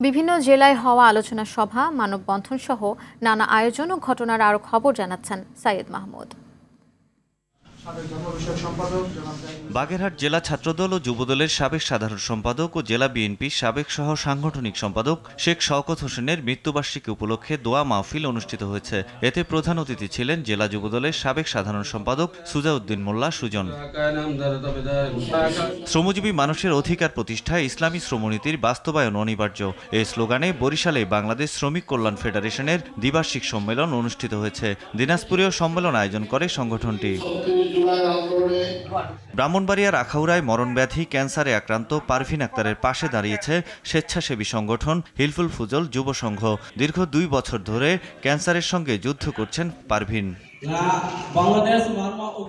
বিভিন্ন জেলায় হওয়া আলোচনা সভা, মানববন্ধন সহ নানা আয়োজন ও ঘটনার আরো খবর জানাচ্ছেন সাইয়েদ মাহমুদ। বাগেরহাট জেলা ছাত্রদল ও যুবদলের সাবেক সাধারণ সম্পাদক ও জেলা বিএনপির সাবেক সহ সাংগঠনিক সম্পাদক শেখ শওকত হোসেনের মৃত্যুবার্ষিকী উপলক্ষে দোয়া মাহফিল অনুষ্ঠিত হয়েছে। এতে প্রধান অতিথি ছিলেন জেলা যুবদলের সাবেক সাধারণ সম্পাদক সুজাউদ্দিন মোল্লা সুজন। শ্রমজীবী মানুষের অধিকার প্রতিষ্ঠায় ইসলামী শ্রমনীতির বাস্তবায়ন অনিবার্য এই স্লোগানে বরিশালে বাংলাদেশ শ্রমিক কল্যাণ ফেডারেশনের দ্বিবার্ষিক সম্মেলন অনুষ্ঠিত হয়েছে। দিনাজপুরেও সম্মেলন আয়োজন করে সংগঠনটি। ব্রাহ্মণবাড়িয়ার আখাউড়ায় মরণব্যাধি ক্যান্সারে আক্রান্ত পারভিন আক্তারের পাশে দাঁড়িয়েছে স্বেচ্ছাসেবী সংগঠন হিলফুল ফুজল যুব সংঘ। দীর্ঘ 2 বছর ধরে ক্যান্সারের সঙ্গে যুদ্ধ করছেন পারভিন।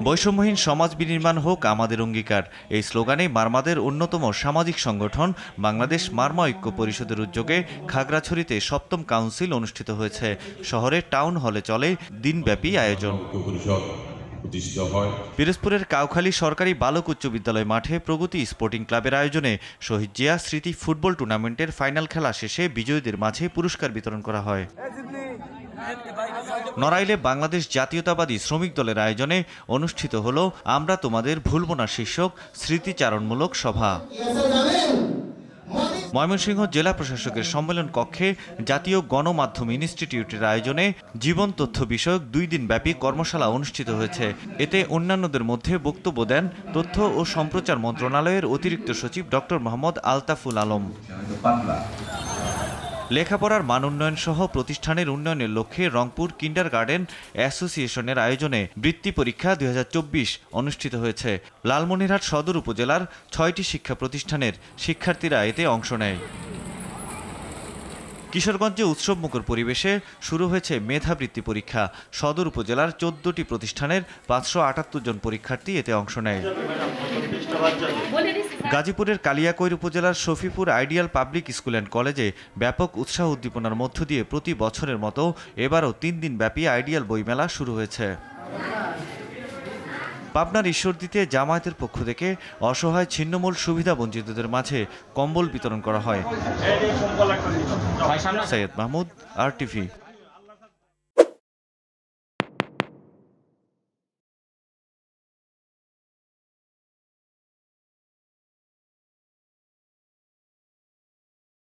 বৈষম্যহীন সমাজ বিনির্মাণ হোক আমাদের অঙ্গীকার, এই স্লোগানে মারমাদের অন্যতম সামাজিক সংগঠন বাংলাদেশ মারমা ঐক্য পরিষদের উদ্যোগে খাগড়াছড়িতে 7ম কাউন্সিল অনুষ্ঠিত হয়েছে। শহরে টাউন হলে চলে দিনব্যাপী আয়োজন। পিরোজপুরের কাউখালী সরকারি বালক উচ্চ বিদ্যালয় মাঠে প্রগতি স্পোর্টিং ক্লাবের আয়োজনে শহীদ জিয়া স্মৃতি ফুটবল টুর্নামেন্টের ফাইনাল খেলা শেষে বিজয়ীদের মাঝে পুরস্কার বিতরণ করা হয়। নড়াইলে বাংলাদেশ জাতীয়তাবাদী শ্রমিক দলের আয়োজনে অনুষ্ঠিত হল আমরা তোমাদের ভুলব না শীর্ষক স্মৃতিচারণমূলক সভা। ময়মনসিংহ জেলা প্রশাসকের সম্মেলন কক্ষে জাতীয় গণমাধ্যম ইনস্টিটিউটের আয়োজনে জীবন তথ্য বিষয়ক 2 দিনব্যাপী কর্মশালা অনুষ্ঠিত হয়েছে। এতে অন্যান্যদের মধ্যে বক্তব্য দেন তথ্য ও সম্প্রচার মন্ত্রণালয়ের অতিরিক্ত সচিব ডক্টর মোহাম্মদ আলতাফুল আলম। লেখাপড়ার মান উন্নয়ন সহ প্রতিষ্ঠানের উন্নয়নের লক্ষ্যে রংপুর কিন্ডারগার্টেন অ্যাসোসিয়েশনের আয়োজনে বৃত্তি পরীক্ষা 2024 অনুষ্ঠিত হয়েছে। লালমনিরহাট সদর উপজেলার 6টি শিক্ষা প্রতিষ্ঠানের শিক্ষার্থীরা এতে অংশ নেয়। কিশোরগঞ্জে উৎসবমুখর পরিবেশে শুরু হয়েছে মেধাবৃত্তি পরীক্ষা। সদর উপজেলার 14টি প্রতিষ্ঠানের 578 জন পরীক্ষার্থী এতে অংশ নেয়। গাজীপুরের কালিয়াকৈর উপজেলার Shafipur ideal public school and কলেজে ব্যাপক উৎসাহ উদ্দীপনার মধ্য দিয়ে প্রতি বছরের মতো এবারও 3 দিন ব্যাপী আইডিয়াল বইমেলা শুরু হয়েছে। পাবনার ঈশ্বরদীতে জামায়াতের পক্ষ থেকে অসহায় ছিন্নমূল সুবিধা বঞ্চিতদের মাঝে কম্বল বিতরণ করা হয়। সাইয়েদ মাহমুদ, RTV।